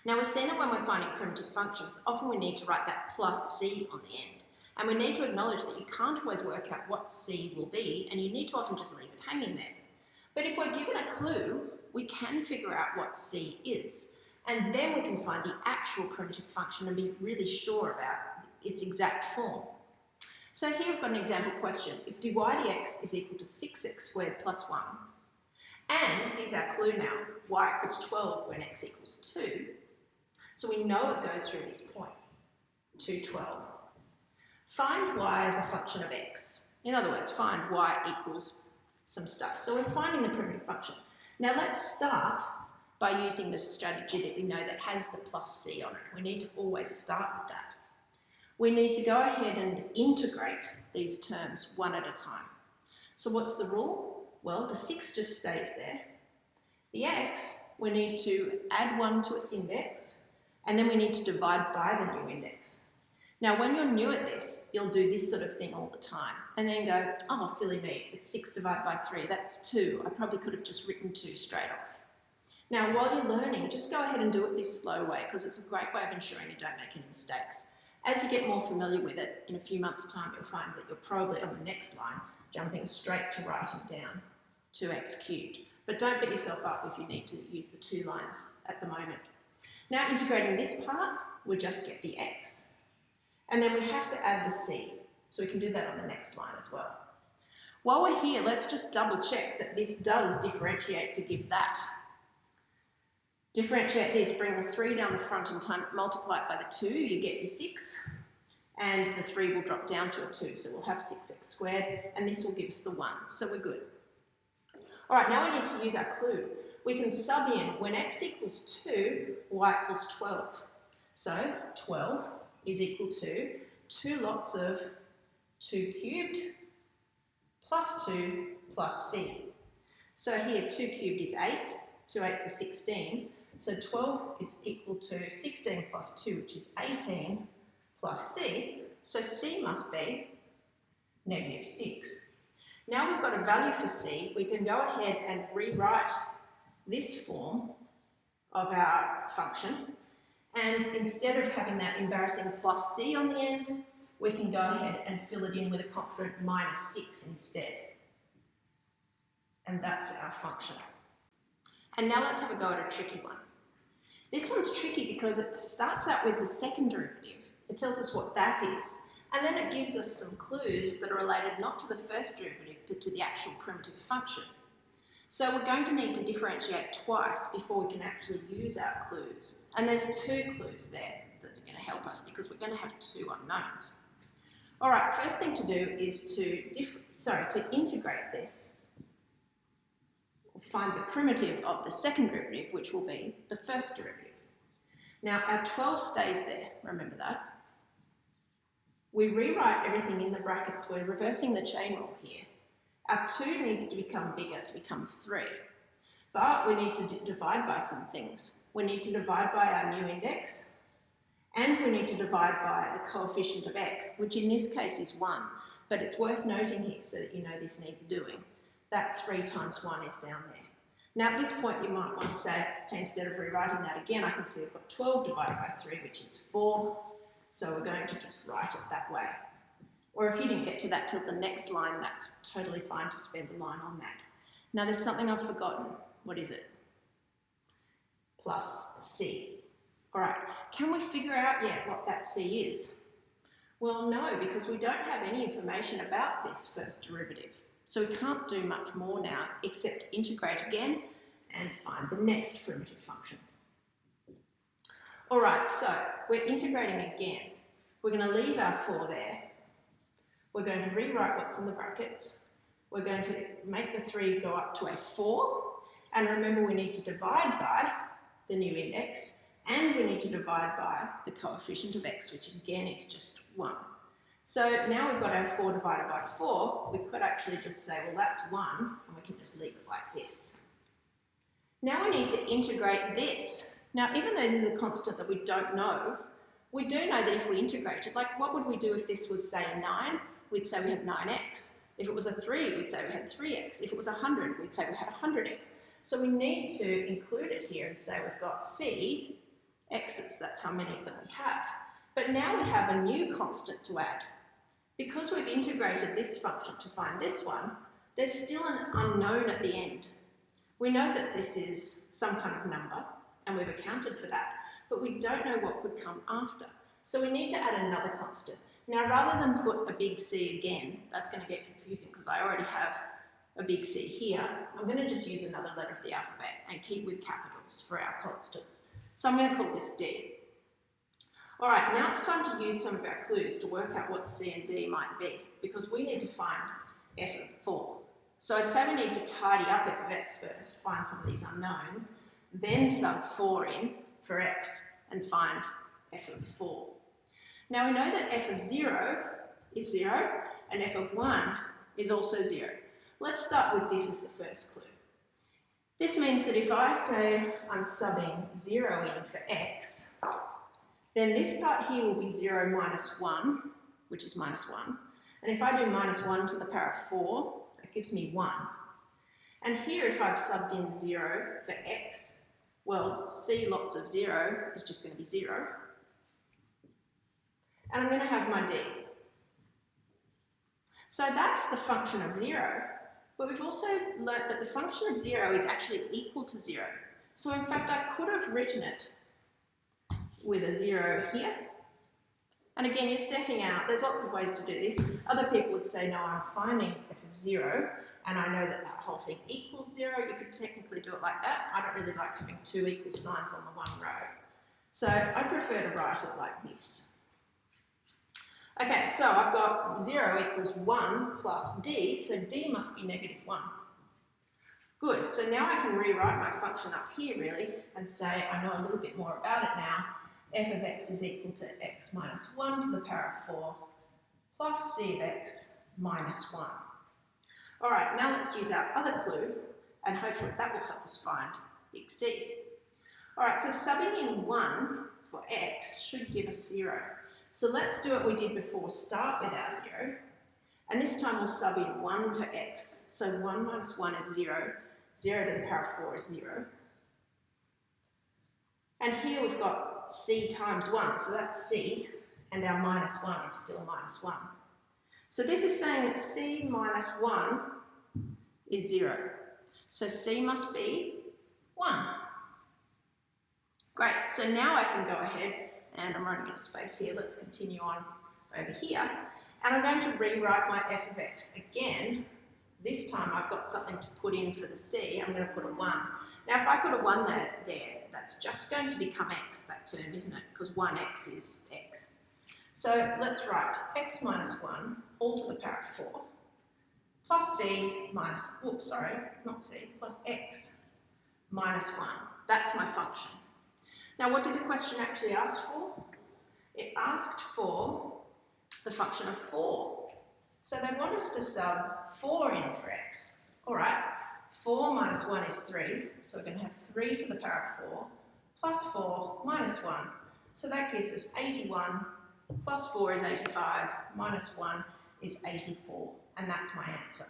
Now we've seen that when we're finding primitive functions, often we need to write that plus c on the end. And we need to acknowledge that you can't always work out what c will be, and you need to often just leave it hanging there. But if we're given a clue, we can figure out what c is, and then we can find the actual primitive function and be really sure about its exact form. So here we've got an example question. If dy dx is equal to 6x squared plus 1, and here's our clue now, y equals 12 when x equals 2, so we know it goes through this point, 2, 12. Find y as a function of x. In other words, find y equals some stuff. So we're finding the primitive function. Now let's start by using the strategy that we know that has the plus c on it. We need to always start with that. We need to go ahead and integrate these terms one at a time. So what's the rule? Well, the 6 just stays there. The x, we need to add 1 to its index, and then we need to divide by the new index. Now, when you're new at this, you'll do this sort of thing all the time, and then go, oh, silly me, it's 6 divided by 3, that's 2. I probably could have just written 2 straight off. Now, while you're learning, just go ahead and do it this slow way, because it's a great way of ensuring you don't make any mistakes. As you get more familiar with it, in a few months' time, you'll find that you're probably on the next line, jumping straight to writing down 2x cubed. But don't beat yourself up if you need to use the 2 lines at the moment. Now, integrating this part, we'll just get the x. And then we have to add the c, so we can do that on the next line as well. While we're here, let's just double check that this does differentiate to give that. Differentiate this, bring the 3 down the front and multiply it by the 2, you get your 6, and the 3 will drop down to a 2, so we'll have 6x squared, and this will give us the 1, so we're good. All right, now we need to use our clue. We can sub in when x equals 2, y equals 12. So 12 is equal to 2 lots of 2 cubed plus 2 plus c. So here 2 cubed is 8, 2 8s are 16, so 12 is equal to 16 plus 2, which is 18, plus c, so c must be negative 6. Now we've got a value for c, we can go ahead and rewrite this form of our function, and instead of having that embarrassing plus c on the end, we can go ahead and fill it in with a confident minus 6 instead. And that's our function. And now let's have a go at a tricky one. This one's tricky because it starts out with the second derivative. It tells us what that is, and then it gives us some clues that are related not to the first derivative, but to the actual primitive function. So we're going to need to differentiate twice before we can actually use our clues. And there's 2 clues there that are going to help us because we're going to have 2 unknowns. All right, first thing to do is to integrate this. Find the primitive of the second derivative, which will be the first derivative. Now, our 12 stays there, remember that. We rewrite everything in the brackets, we're reversing the chain rule here. Our 2 needs to become bigger to become 3. But we need to divide by some things. We need to divide by our new index, and we need to divide by the coefficient of x, which in this case is 1. But it's worth noting here so that you know this needs doing. That 3 times 1 is down there. Now at this point you might want to say, hey, instead of rewriting that again, I can see I've got 12 divided by 3, which is 4. So we're going to just write it that way. Or if you didn't get to that till the next line, that's totally fine to spend a line on that. Now there's something I've forgotten. What is it? Plus c. All right, can we figure out yet what that c is? Well, no, because we don't have any information about this first derivative. So we can't do much more now except integrate again and find the next primitive function. All right, so we're integrating again. We're going to leave our 4 there. We're going to rewrite what's in the brackets. We're going to make the 3 go up to a 4. And remember, we need to divide by the new index, and we need to divide by the coefficient of x, which again is just 1. So now we've got our 4 divided by 4, we could actually just say, well, that's 1, and we can just leave it like this. Now we need to integrate this. Now, even though this is a constant that we don't know, we do know that if we integrated, like what would we do if this was, say, 9? We'd say we had 9x. If it was a 3, we'd say we had 3x. If it was 100, we'd say we had 100x. So we need to include it here and say we've got c x's. That's how many of them we have. But now we have a new constant to add. Because we've integrated this function to find this one, there's still an unknown at the end. We know that this is some kind of number, and we've accounted for that, but we don't know what could come after. So we need to add another constant. Now, rather than put a big C again, that's going to get confusing because I already have a big C here. I'm going to just use another letter of the alphabet and keep with capitals for our constants. So I'm going to call this D. All right, now it's time to use some of our clues to work out what C and D might be, because we need to find f of 4. So I'd say we need to tidy up f of x first, find some of these unknowns, then sub 4 in for x and find f of 4. Now we know that f of 0 is 0 and f of 1 is also 0. Let's start with this as the first clue. This means that if I say I'm subbing 0 in for x, then this part here will be 0 minus 1, which is minus 1. And if I do minus 1 to the power of 4, that gives me 1. And here, if I've subbed in 0 for x, well, C lots of 0 is just going to be 0. And I'm going to have my D. So that's the function of 0. But we've also learnt that the function of 0 is actually equal to 0. So in fact, I could have written it with a 0 here. And again, you're setting out, there's lots of ways to do this. Other people would say, no, I'm finding f of 0, and I know that that whole thing equals 0. You could technically do it like that. I don't really like having two equal signs on the one row. So I prefer to write it like this. Okay, so I've got 0 equals 1 plus D, so D must be negative 1. Good, so now I can rewrite my function up here really and say I know a little bit more about it now. F of x is equal to x minus 1 to the power of 4 plus c of x minus 1. All right, now let's use our other clue, and hopefully that will help us find big C. All right, so subbing in 1 for x should give us 0. So let's do what we did before, start with our 0, and this time we'll sub in 1 for x. So 1 minus 1 is 0, 0 to the power of 4 is 0. And here we've got c times 1, so that's c, and our minus 1 is still minus 1. So this is saying that c minus 1 is 0. So c must be 1. Great, so now I can go ahead, and I'm running out of space here, let's continue on over here, and I'm going to rewrite my f of x again. This time I've got something to put in for the c, I'm going to put a 1. Now if I put a 1 there, that's just going to become x, that term, isn't it? Because 1x is x. So let's write x minus 1 all to the power of 4 plus c minus, oops, sorry, not c, plus x minus 1. That's my function. Now what did the question actually ask for? It asked for the function of 4. So they want us to sub 4 in for x. All right. 4 minus 1 is 3, so we're going to have 3 to the power of 4, plus 4 minus 1. So that gives us 81, plus 4 is 85, minus 1 is 84, and that's my answer.